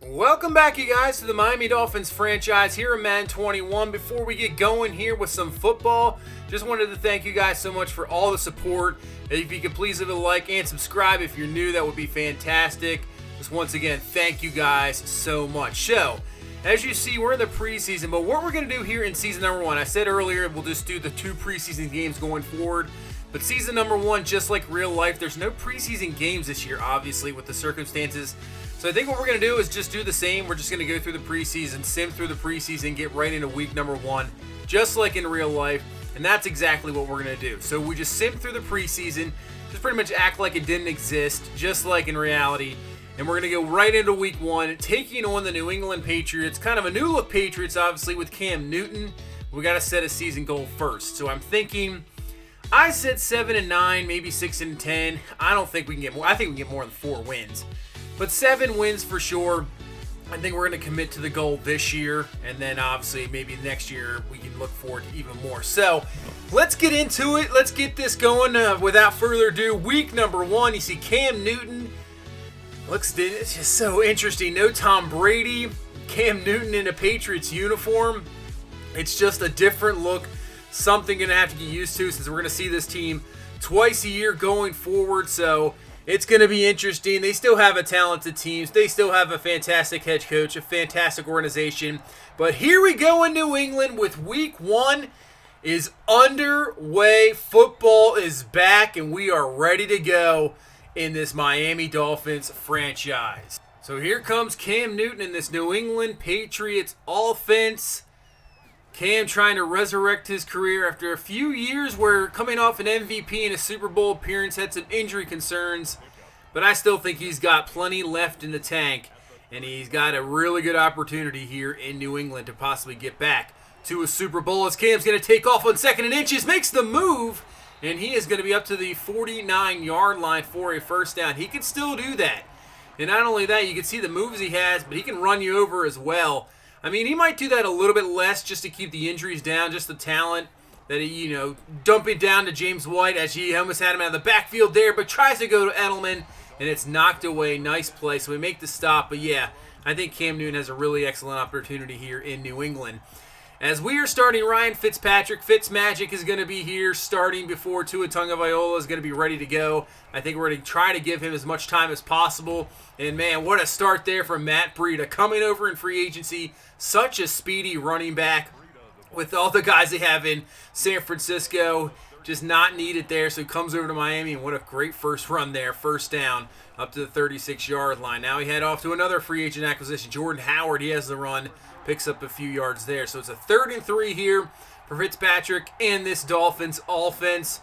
Welcome back, you guys, to the Miami Dolphins franchise here in Madden 21. Before we get going here with some football, just wanted to thank you guys so much for all the support. If you could please leave a like and subscribe if you're new, that would be fantastic. Just once again, thank you guys so much. So, as you see, we're in the preseason, but what we're going to do here in season number one, I said earlier, we'll just do the 2 preseason games going forward. But season number one, just like real life, there's no preseason games this year, obviously, with the circumstances. So I think what we're going to do is just do the same. We're just going to go through the preseason, sim through the preseason, get right into week number one, just like in real life. And that's exactly what we're going to do. So we just sim through the preseason, just pretty much act like it didn't exist, just like in reality. And we're going to go right into week one, taking on the New England Patriots. Kind of a new look Patriots, obviously, with Cam Newton. We got to set a season goal first. So I'm thinking, I said 7-9, maybe 6-10. I don't think we can get more. I think we can get more than 4 wins. But 7 wins for sure. I think we're going to commit to the goal this year. And then obviously maybe next year we can look forward to even more. So let's get into it. Let's get this going. Without further ado, week number one. You see Cam Newton. It's just so interesting. No Tom Brady. Cam Newton in a Patriots uniform. It's just a different look. Something going to have to get used to since we're going to see this team twice a year going forward. So it's going to be interesting. They still have a talented team. They still have a fantastic head coach, a fantastic organization. But here we go in New England with week one is underway. Football is back, and we are ready to go in this Miami Dolphins franchise. So here comes Cam Newton in this New England Patriots offense. Cam trying to resurrect his career after a few years where coming off an MVP and a Super Bowl appearance, had some injury concerns, but I still think he's got plenty left in the tank, and he's got a really good opportunity here in New England to possibly get back to a Super Bowl as Cam's going to take off on 2nd and inches, makes the move, and he is going to be up to the 49-yard line for a first down. He can still do that, and not only that, you can see the moves he has, but he can run you over as well. I mean, he might do that a little bit less just to keep the injuries down, just the talent that he, dump it down to James White as he almost had him out of the backfield there, but tries to go to Edelman, and it's knocked away. Nice play, so we make the stop. But yeah, I think Cam Newton has a really excellent opportunity here in New England. As we are starting Ryan Fitzpatrick, Fitzmagic is going to be here starting before Tua Tagovailoa is going to be ready to go. I think we're going to try to give him as much time as possible. And man, what a start there from Matt Breida coming over in free agency. Such a speedy running back with all the guys they have in San Francisco. Just not needed there, so he comes over to Miami, and what a great first run there. First down up to the 36-yard line. Now he head off to another free agent acquisition. Jordan Howard, he has the run. Picks up a few yards there. So it's a 3rd and 3 here for Fitzpatrick and this Dolphins offense.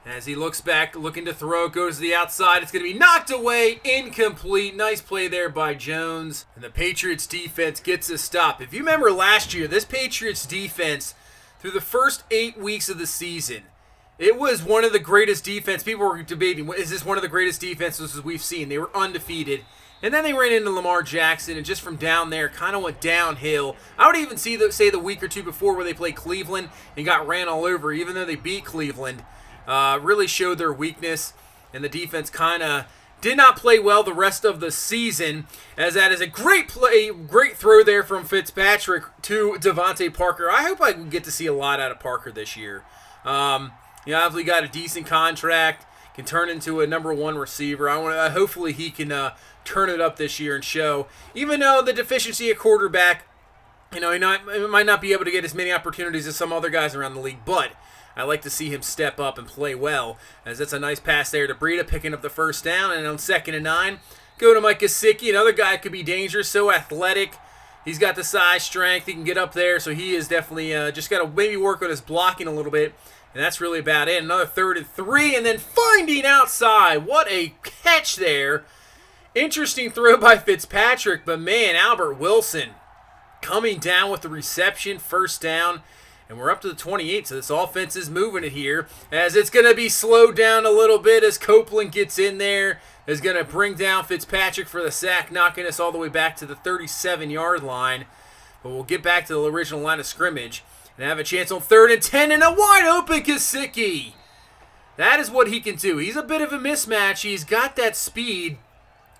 As he looks back, looking to throw, goes to the outside. It's going to be knocked away, incomplete. Nice play there by Jones. And the Patriots defense gets a stop. If you remember last year, this Patriots defense, through the first 8 weeks of the season, it was one of the greatest defense. People were debating, is this one of the greatest defenses we've seen? They were undefeated. And then they ran into Lamar Jackson, and just from down there, kind of went downhill. I would even say the week or two before where they played Cleveland and got ran all over, even though they beat Cleveland, really showed their weakness, and the defense kind of did not play well the rest of the season, as that is a great play, great throw there from Fitzpatrick to Devontae Parker. I hope I can get to see a lot out of Parker this year. Obviously got a decent contract, can turn into a number 1 receiver. Hopefully he can turn it up this year and show. Even though the deficiency at quarterback, he might not be able to get as many opportunities as some other guys around the league, but I like to see him step up and play well, as that's a nice pass there to Breida, picking up the first down, and on 2nd and 9, go to Mike Gesicki. Another guy could be dangerous, so athletic. He's got the size, strength, he can get up there, so he is definitely just got to maybe work on his blocking a little bit, and that's really about it. Another 3rd and 3, and then finding outside. What a catch there. Interesting throw by Fitzpatrick, but man, Albert Wilson coming down with the reception, first down, and we're up to the 28, so this offense is moving it here, as it's going to be slowed down a little bit as Copeland gets in there, is going to bring down Fitzpatrick for the sack, knocking us all the way back to the 37-yard line, but we'll get back to the original line of scrimmage and have a chance on 3rd and 10, and a wide-open Gesicki. That is what he can do. He's a bit of a mismatch. He's got that speed,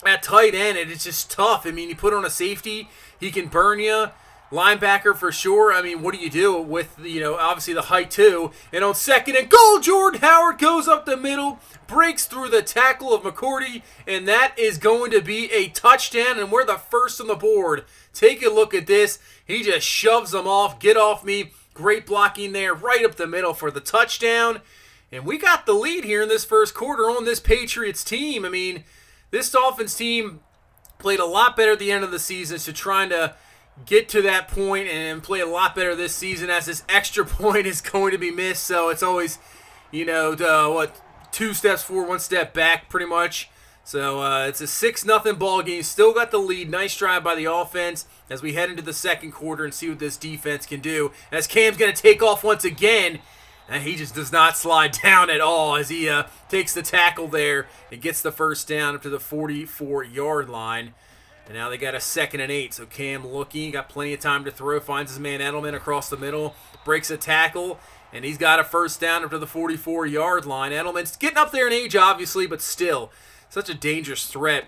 at tight end, and it's just tough. I mean, you put on a safety, he can burn you. Linebacker for sure. I mean, what do you do with, obviously the height too? And on second and goal, Jordan Howard goes up the middle, breaks through the tackle of McCourty, and that is going to be a touchdown, and we're the first on the board. Take a look at this. He just shoves them off. Get off me. Great blocking there, right up the middle for the touchdown. And we got the lead here in this first quarter on this Patriots team. I mean, this Dolphins team played a lot better at the end of the season, so trying to get to that point and play a lot better this season, as this extra point is going to be missed. So it's always, 2 steps forward, 1 step back pretty much. So it's a 6-0 ball game. Still got the lead. Nice drive by the offense as we head into the second quarter and see what this defense can do. As Cam's going to take off once again, and he just does not slide down at all as he takes the tackle there and gets the first down up to the 44-yard line. And now they got a 2nd and 8. So Cam looking, got plenty of time to throw, finds his man Edelman across the middle, breaks a tackle, and he's got a first down up to the 44-yard line. Edelman's getting up there in age, obviously, but still such a dangerous threat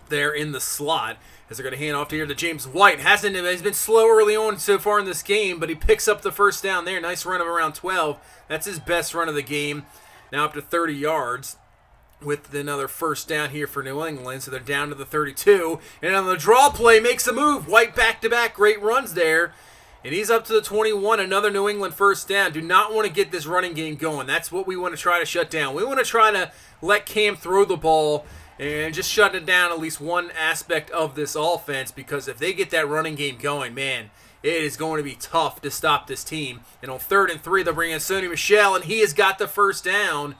there in the slot. As they're going to hand off here to James White. He's been slow early on so far in this game, but he picks up the first down there. Nice run of around 12. That's his best run of the game. Now up to 30 yards. With another first down here for New England. So they're down to the 32. And on the draw play, makes a move. White back-to-back. Great runs there. And he's up to the 21. Another New England first down. Do not want to get this running game going. That's what we want to try to shut down. We want to try to let Cam throw the ball and just shut it down at least one aspect of this offense. Because if they get that running game going, man, it is going to be tough to stop this team. And on 3rd and 3, they'll bring in Sony Michel, and he has got the first down.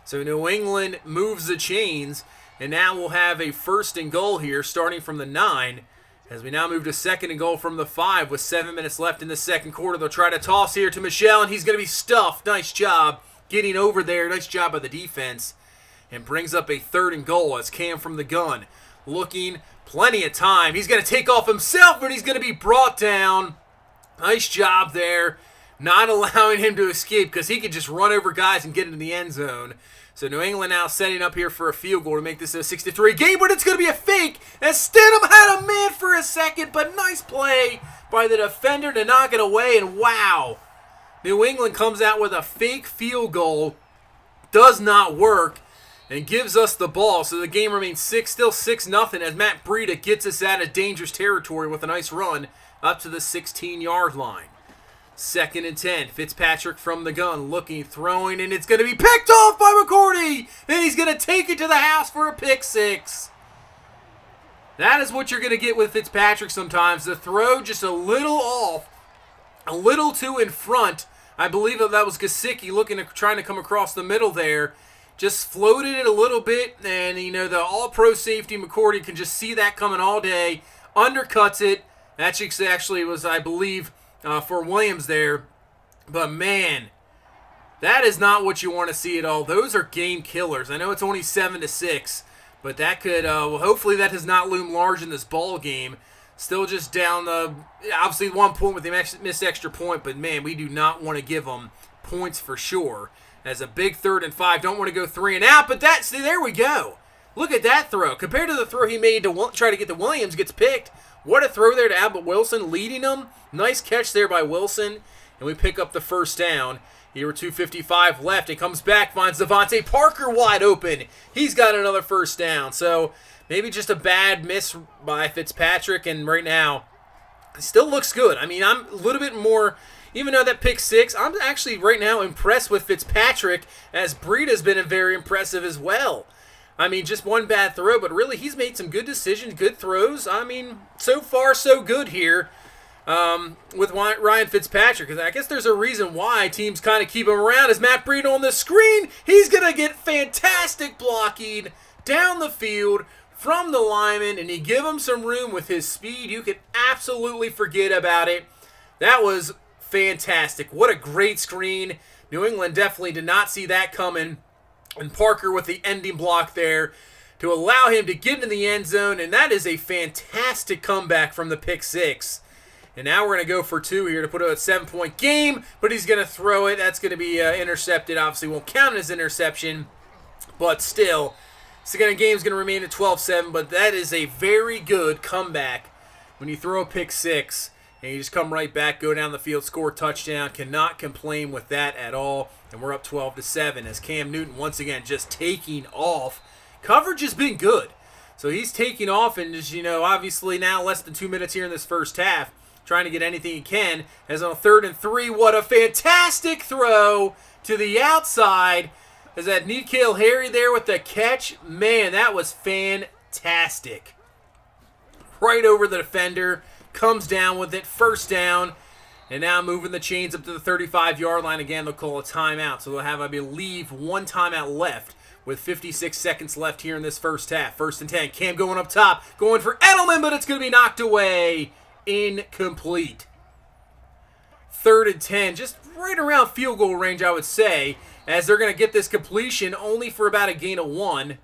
So New England moves the chains, and now we'll have a 1st and goal here starting from the 9 as we now move to 2nd and goal from the 5 with 7 minutes left in the second quarter. They'll try to toss here to Michel, and he's going to be stuffed. Nice job getting over there. Nice job by the defense. And brings up a 3rd and goal as Cam from the gun looking, plenty of time. He's going to take off himself, but he's going to be brought down. Nice job there. Not allowing him to escape because he could just run over guys and get into the end zone. So New England now setting up here for a field goal to make this a 63 game, but it's going to be a fake as Stidham had a man for a second, but nice play by the defender to knock it away, and wow. New England comes out with a fake field goal, does not work, and gives us the ball. So the game remains still 6-0 as Matt Breida gets us out of dangerous territory with a nice run up to the 16-yard line. 2nd and 10. Fitzpatrick from the gun, looking, throwing, and it's going to be picked off by McCourty. And he's going to take it to the house for a pick 6. That is what you're going to get with Fitzpatrick sometimes. The throw just a little off, a little too in front. I believe that was Gesicki trying to come across the middle there. Just floated it a little bit, and the all-pro safety McCourty can just see that coming all day. Undercuts it. That actually was, I believe, for Williams there. But man, that is not what you want to see at all. Those are game killers. I know it's only 7-6, but that could, hopefully that does not loom large in this ball game. Still just down, obviously 1 point with the missed extra point, but man, we do not want to give them points for sure. As a big 3rd and 5, don't want to go 3 and out, but there we go. Look at that throw. Compared to the throw he made to try to get the Williams, gets picked. What a throw there to Abbott Wilson, leading them. Nice catch there by Wilson, and we pick up the first down. Here with 2:55 left. It comes back, finds Devontae Parker wide open. He's got another first down. So maybe just a bad miss by Fitzpatrick, and right now it still looks good. I mean, I'm a little bit more, even though that pick 6, I'm actually right now impressed with Fitzpatrick, as Breida's been very impressive as well. I mean, just one bad throw, but really he's made some good decisions, good throws. I mean, so far so good here with Ryan Fitzpatrick. Because I guess there's a reason why teams kind of keep him around. As Matt Breida on the screen, he's going to get fantastic blocking down the field from the lineman, and you give him some room with his speed. You can absolutely forget about it. That was fantastic. What a great screen. New England definitely did not see that coming. And Parker with the ending block there to allow him to get in the end zone. And that is a fantastic comeback from the pick 6. And now we're going to go for 2 here to put it a 7-point game. But he's going to throw it. That's going to be intercepted. Obviously won't count as interception. But still, So again, the game's going to remain at 12-7, but that is a very good comeback when you throw a pick six and you just come right back, go down the field, score a touchdown. Cannot complain with that at all. And we're up 12-7 as Cam Newton once again just taking off. Coverage has been good. So he's taking off and just, obviously now less than 2 minutes here in this first half, trying to get anything he can. As on 3rd and 3, what a fantastic throw to the outside. As that N'Keal Harry there with the catch. Man, that was fantastic. Right over the defender. Comes down with it. First down. And now moving the chains up to the 35-yard line. Again, they'll call a timeout. So they'll have, I believe, one timeout left with 56 seconds left here in this first half. 1st and 10. Cam going up top. Going for Edelman, but it's going to be knocked away. Incomplete. 3rd and 10. Just right around field goal range, I would say, as they're going to get this completion only for about a gain of 1.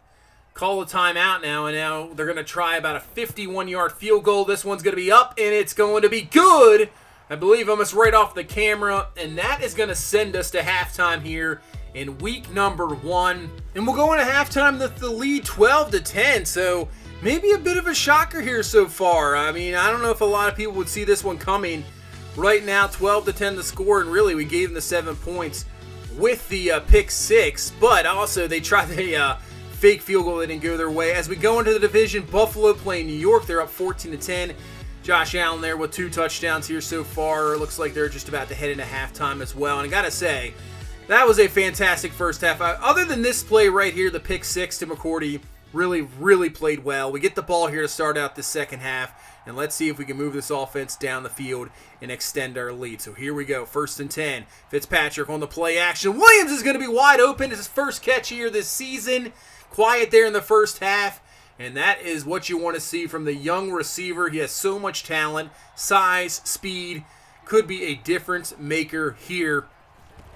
Call a timeout now, and now they're going to try about a 51-yard field goal. This one's going to be up, and it's going to be good. I believe almost right off the camera, and that is going to send us to halftime here in week number 1. And we'll go into halftime with the lead 12-10, so maybe a bit of a shocker here so far. I mean, I don't know if a lot of people would see this one coming. Right now, 12-10 the score, and really we gave them the 7 points with the pick six, but also they tried the fake field goal that didn't go their way. As we go into the division, Buffalo playing New York. They're up 14-10. Josh Allen there with 2 touchdowns here so far. Looks like they're just about to head into halftime as well. And I got to say, that was a fantastic first half. Other than this play right here, the pick six to McCourty, really played well. We get the ball here to start out the second half. And let's see if we can move this offense down the field and extend our lead. So here we go, 1st and 10. Fitzpatrick on the play action. Williams is going to be wide open. It's his first catch here this season. Quiet there in the first half. And that is what you want to see from the young receiver. He has so much talent, size, speed. Could be a difference maker here.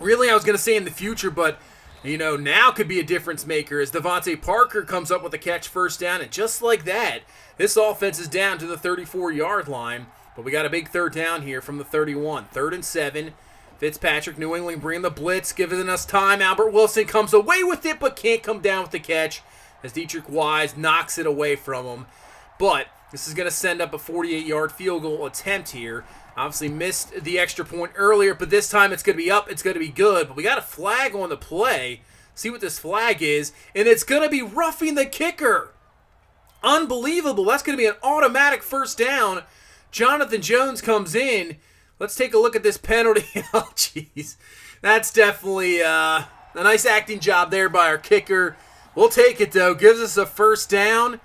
Really, I was going to say in the future, but now could be a difference maker as Devontae Parker comes up with a catch, first down. And just like that, this offense is down to the 34-yard line, but we got a big 3rd down here from the 31. 3rd and 7. Fitzpatrick, New England bringing the blitz, giving us time. Albert Wilson comes away with it, but can't come down with the catch as Dietrich Wise knocks it away from him. But this is going to send up a 48-yard field goal attempt here. Obviously missed the extra point earlier, but this time it's going to be up. It's going to be good, but we got a flag on the play. See what this flag is, and it's going to be roughing the kicker. Unbelievable. That's going to be an automatic first down. Jonathan Jones comes in. Let's take a look at this penalty. Oh, jeez. That's definitely a nice acting job there by our kicker. We'll take it, though. Gives us a first down.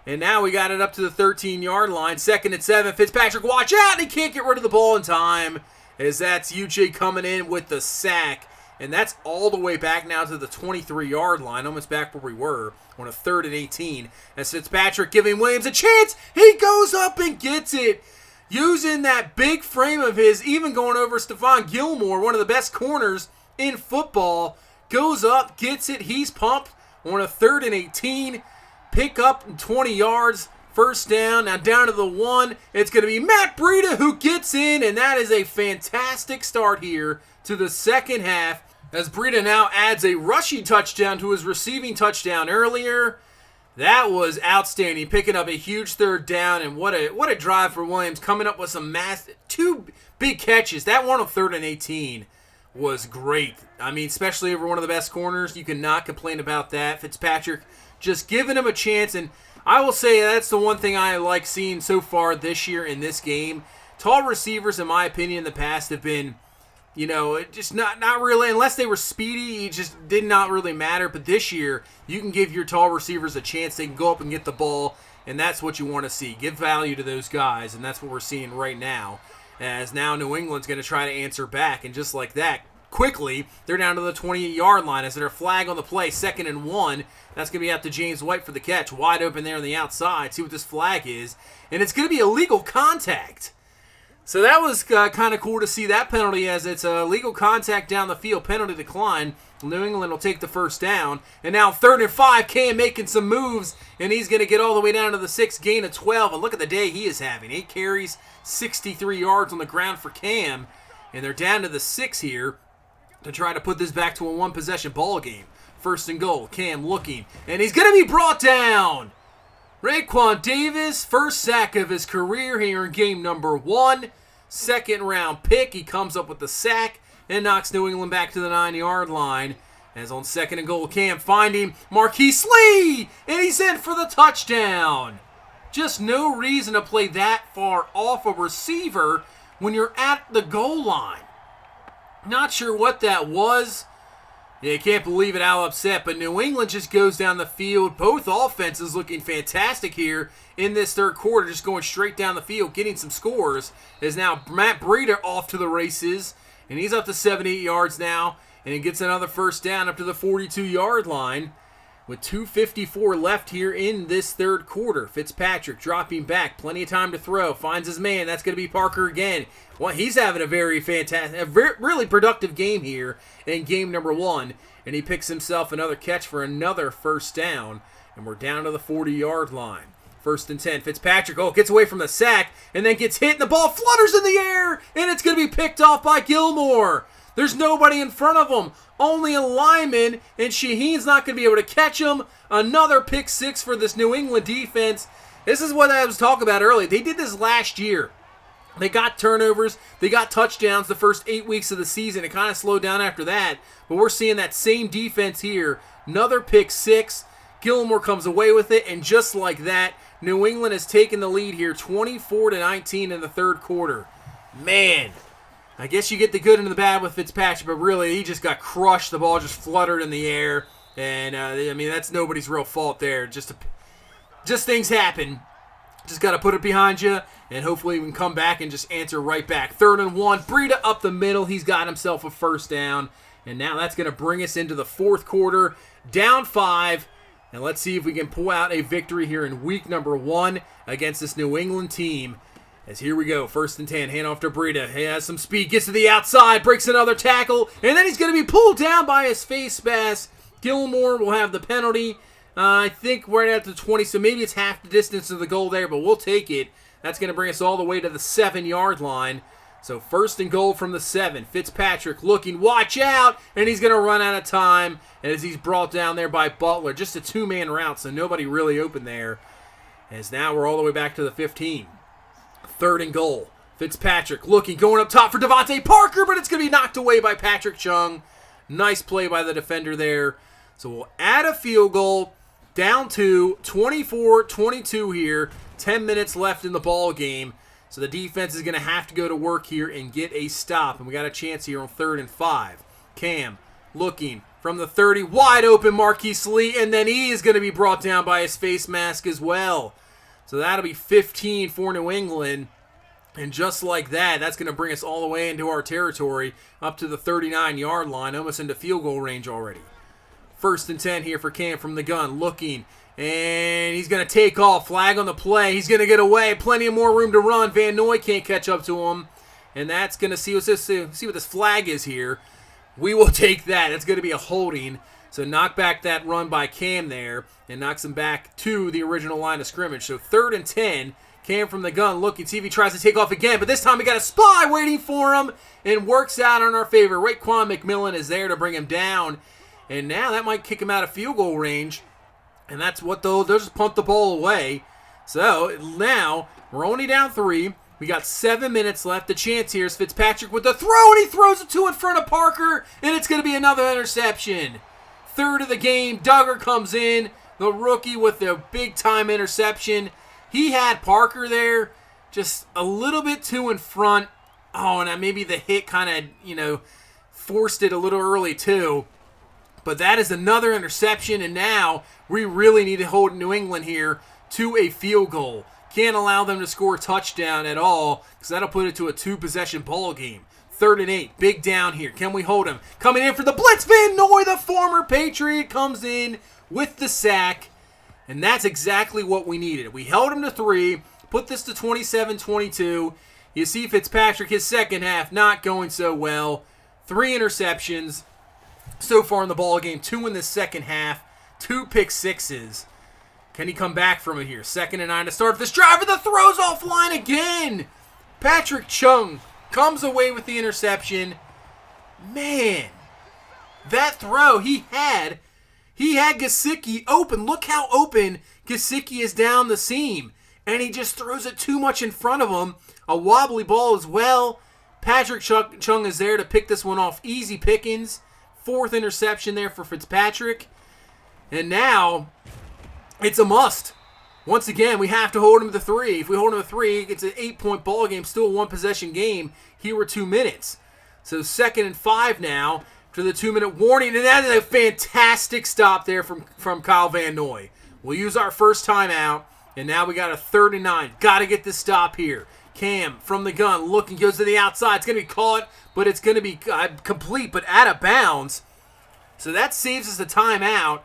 And now we got it up to the 13-yard line. 2nd and 7. Fitzpatrick, watch out. He can't get rid of the ball in time. As that's UJ coming in with the sack. And that's all the way back now to the 23-yard line, almost back where we were on a 3rd and 18. As Fitzpatrick giving Williams a chance, he goes up and gets it. Using that big frame of his, even going over Stephon Gilmore, one of the best corners in football. Goes up, gets it, he's pumped on a 3rd and 18. Pick up 20 yards, first down. Now down to the 1. It's going to be Matt Breida who gets in, and that is a fantastic start here to the second half. As Breida now adds a rushing touchdown to his receiving touchdown earlier. That was outstanding, picking up a huge 3rd down, and what a drive for Williams, coming up with some 2 big catches. That one on 3rd and 18 was great. I mean, especially over one of the best corners. You cannot complain about that. Fitzpatrick just giving him a chance, and I will say that's the one thing I like seeing so far this year in this game. Tall receivers, in my opinion, in the past have been, just not really, unless they were speedy, it just did not really matter. But this year, you can give your tall receivers a chance. They can go up and get the ball, and that's what you want to see. Give value to those guys, and that's what we're seeing right now. As now New England's going to try to answer back, and just like that, quickly, they're down to the 28-yard line. As their flag on the play, 2nd and 1. That's going to be out to James White for the catch. Wide open there on the outside. See what this flag is. And it's going to be illegal contact. So that was kind of cool to see that penalty, as it's a legal contact down the field. Penalty decline. New England will take the first down. And now 3rd and 5. Cam making some moves, and he's going to get all the way down to the 6, gain of 12. And look at the day he is having. 8 carries, 63 yards on the ground for Cam. And they're down to the 6 here to try to put this back to a one-possession ball game. First and goal. Cam looking, and he's going to be brought down. Raekwon Davis, first sack of his career here in game number 1. Second round pick. He comes up with the sack and knocks New England back to the 9-yard line. As on second and goal, Cam finding Marquise Lee, and he's in for the touchdown. Just no reason to play that far off a receiver when you're at the goal line. Not sure what that was. Yeah, you can't believe it, how upset, but New England just goes down the field. Both offenses looking fantastic here in this third quarter, just going straight down the field, getting some scores. As now Matt Breida off to the races, and he's up to 78 yards now, and he gets another first down up to the 42-yard line with 2:54 left here in this third quarter. Fitzpatrick dropping back, plenty of time to throw, finds his man. That's going to be Parker again. Well, he's having a very fantastic, really productive game here in game number 1, and he picks himself another catch for another first down, and we're down to the 40-yard line. First and 10. Fitzpatrick, gets away from the sack, and then gets hit, and the ball flutters in the air, and it's going to be picked off by Gilmore. There's nobody in front of him, only a lineman, and Shaheen's not going to be able to catch him. Another pick 6 for this New England defense. This is what I was talking about earlier. They did this last year. They got turnovers, they got touchdowns the first 8 weeks of the season. It kind of slowed down after that, but we're seeing that same defense here. Another pick 6. Gilmore comes away with it, and just like that, New England has taken the lead here 24-19 in the third quarter. Man, I guess you get the good and the bad with Fitzpatrick, but really, he just got crushed. The ball just fluttered in the air, and that's nobody's real fault there. Just things happen. Just got to put it behind you, and hopefully we can come back and just answer right back. 3rd and 1, Breida up the middle. He's got himself a first down, and now that's going to bring us into the fourth quarter, down 5, and let's see if we can pull out a victory here in week number 1 against this New England team. As here we go, 1st and 10, hand off to Breida. He has some speed, gets to the outside, breaks another tackle, and then he's going to be pulled down by his face mask. Gilmore will have the penalty. I think right at the 20, so maybe it's half the distance of the goal there, but we'll take it. That's going to bring us all the way to the 7-yard line. So 1st and goal from the 7. Fitzpatrick looking, watch out, and he's going to run out of time as he's brought down there by Butler. Just a 2-man route, so nobody really open there. As now we're all the way back to the 15. 3rd and goal. Fitzpatrick looking, going up top for Devontae Parker, but it's going to be knocked away by Patrick Chung. Nice play by the defender there. So we'll add a field goal, down to 24-22 here. 10 minutes left in the ball game. So the defense is going to have to go to work here and get a stop. And we got a chance here on 3rd and 5. Cam looking from the 30, wide open Marquise Lee, and then he is going to be brought down by his face mask as well. So that'll be 15 for New England. And just like that, that's going to bring us all the way into our territory, up to the 39-yard line, almost into field goal range already. 1st and 10 here for Cam from the gun, looking, and he's going to take off. Flag on the play. He's going to get away. Plenty of more room to run. Van Noy can't catch up to him. And that's going to see what this flag is here. We will take that. It's going to be a holding. So knock back that run by Cam there and knocks him back to the original line of scrimmage. So 3rd and 10. Cam from the gun looking, see if he tries to take off again, but this time we got a spy waiting for him and works out in our favor. Raekwon McMillan is there to bring him down, and now that might kick him out of field goal range, and that's what they'll just punt the ball away. So now we're only down 3. We got 7 minutes left. The chance here is Fitzpatrick with the throw, and he throws it 2 in front of Parker, and it's going to be another interception. 3rd of the game, Duggar comes in, the rookie with the big-time interception. He had Parker there just a little bit too in front. Oh, and maybe the hit kind of, forced it a little early too. But that is another interception, and now we really need to hold New England here to a field goal. Can't allow them to score a touchdown at all, because that'll put it to a 2-possession ball game. 3rd and 8, big down here. Can we hold him? Coming in for the blitz, Van Noy, the former Patriot, comes in with the sack. And that's exactly what we needed. We held him to 3, put this to 27-22. You see Fitzpatrick, his second half, not going so well. 3 interceptions so far in the ball game, 2 in the second half, 2 pick sixes. Can he come back from it here? 2nd and 9 to start this drive, and the throw's offline again. Patrick Chung comes away with the interception. Man, that throw, he had He had Gesicki open. Look how open Gesicki is down the seam. And he just throws it too much in front of him. A wobbly ball as well. Patrick Chung is there to pick this one off. Easy pickings. 4th interception there for Fitzpatrick. And now, it's a must. Once again, we have to hold him to 3. If we hold him to 3, it's an 8-point ball game, still a 1-possession game. Here we're 2 minutes. So 2nd and 5 now for the 2-minute warning. And that is a fantastic stop there from Kyle Van Noy. We'll use our first timeout. And now we got a 3rd and 9. Got to get this stop here. Cam from the gun, looking, goes to the outside. It's going to be caught, but it's going to be complete, but out of bounds. So that saves us the timeout.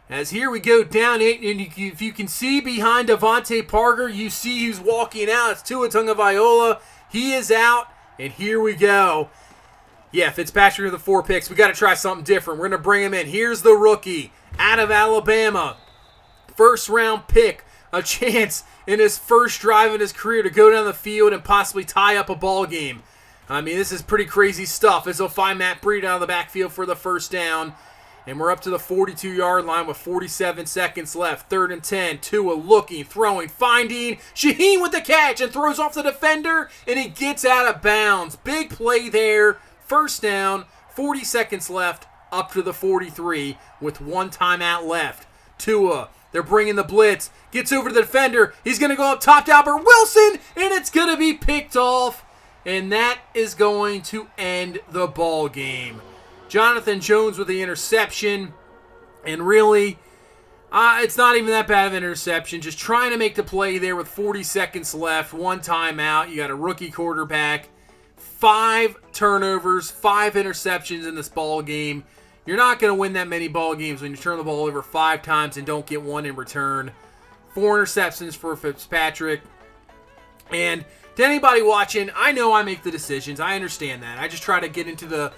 As here we go down 8, and if you can see behind Devontae Parker, you see who's walking out. It's Tua Tagovailoa. He is out, and here we go. Yeah, Fitzpatrick with the 4 picks. We got to try something different. We're going to bring him in. Here's the rookie out of Alabama. 1st-round pick. A chance in his first drive in his career to go down the field and possibly tie up a ball game. I mean, this is pretty crazy stuff as they'll find Matt Breida out of the backfield for the 1st down. And we're up to the 42-yard line with 47 seconds left. 3rd and 10. Tua looking, throwing, finding. Shaheen with the catch and throws off the defender, and he gets out of bounds. Big play there. 1st down, 40 seconds left, up to the 43 with 1 timeout left. Tua, they're bringing the blitz. Gets over to the defender. He's going to go up top to Albert Wilson, and it's going to be picked off. And that is going to end the ball game. Jonathan Jones with the interception. And really, it's not even that bad of an interception. Just trying to make the play there with 40 seconds left. 1 timeout. You got a rookie quarterback. 5 turnovers, 5 interceptions in this ball game. You're not going to win that many ball games when you turn the ball over 5 times and don't get 1 in return. 4 interceptions for Fitzpatrick. And to anybody watching, I know I make the decisions. I understand that. I just try to get into the...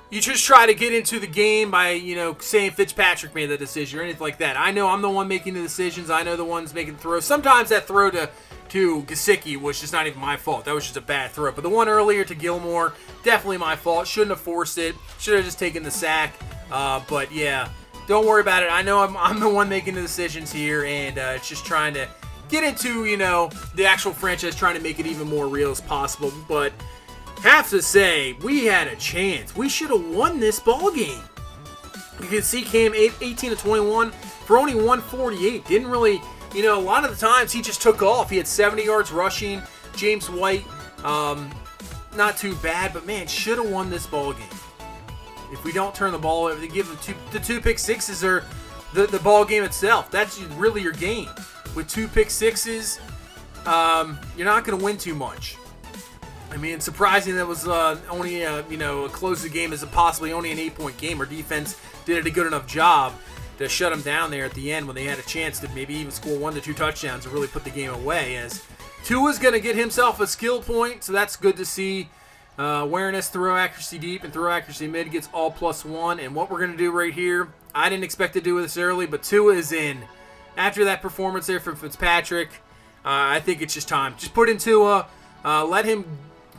You just try to get into the game by, saying Fitzpatrick made the decision or anything like that. I know I'm the one making the decisions. I know the one's making the throw. Sometimes that throw to Gesicki was just not even my fault. That was just a bad throw. But the one earlier to Gilmore, definitely my fault. Shouldn't have forced it. Should have just taken the sack. But yeah, don't worry about it. I know I'm the one making the decisions here, and it's just trying to get into, the actual franchise, trying to make it even more real as possible. But have to say, we had a chance. We should have won this ball game. You can see Cam 18-21 for only 148. Didn't really, a lot of the times he just took off. He had 70 yards rushing. James White, not too bad, but man, should have won this ball game. If we don't turn the ball over, they give the 2 pick sixes or the ball game itself. That's really your game. With 2 pick sixes, you're not going to win too much. I mean, it's surprising that was only a close the game as possibly only an 8-point game. Our defense did a good enough job to shut them down there at the end when they had a chance to maybe even score 1 to 2 touchdowns and really put the game away. As Tua's going to get himself a skill point, so that's good to see. Awareness, throw accuracy deep, and throw accuracy mid gets all +1. And what we're going to do right here, I didn't expect to do this early, but Tua is in. After that performance there from Fitzpatrick, I think it's just time. Just put in Tua, let him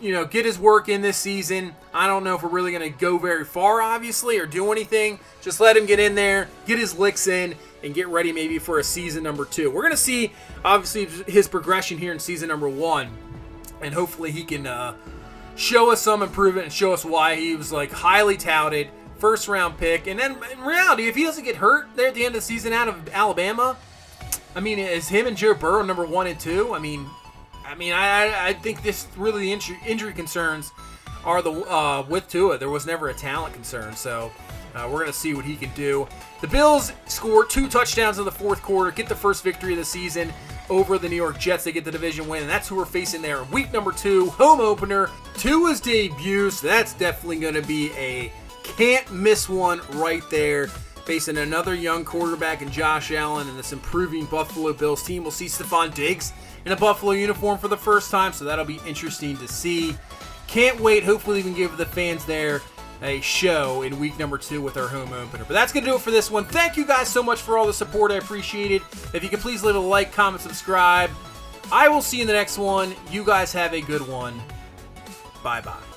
get his work in this season. I don't know if we're really going to go very far, obviously, or do anything. Just let him get in there, get his licks in, and get ready maybe for a season number 2. We're going to see, obviously, his progression here in season number 1, and hopefully he can show us some improvement and show us why he was highly touted, 1st-round pick. And then, in reality, if he doesn't get hurt there at the end of the season out of Alabama, I mean, is him and Joe Burrow number 1 and 2? I mean, I think this really injury concerns are the with Tua. There was never a talent concern, so we're going to see what he can do. The Bills score 2 touchdowns in the 4th quarter, get the first victory of the season over the New York Jets. They get the division win, and that's who we're facing there. Week number 2, home opener, Tua's debut, so that's definitely going to be a can't-miss one right there. Facing another young quarterback in Josh Allen and this improving Buffalo Bills team. We'll see Stephon Diggs in a Buffalo uniform for the first time, so that'll be interesting to see. Can't wait. Hopefully we can give the fans there a show in week number 2 with our home opener. But that's going to do it for this one. Thank you guys so much for all the support. I appreciate it. If you could please leave a like, comment, subscribe. I will see you in the next one. You guys have a good one. Bye-bye.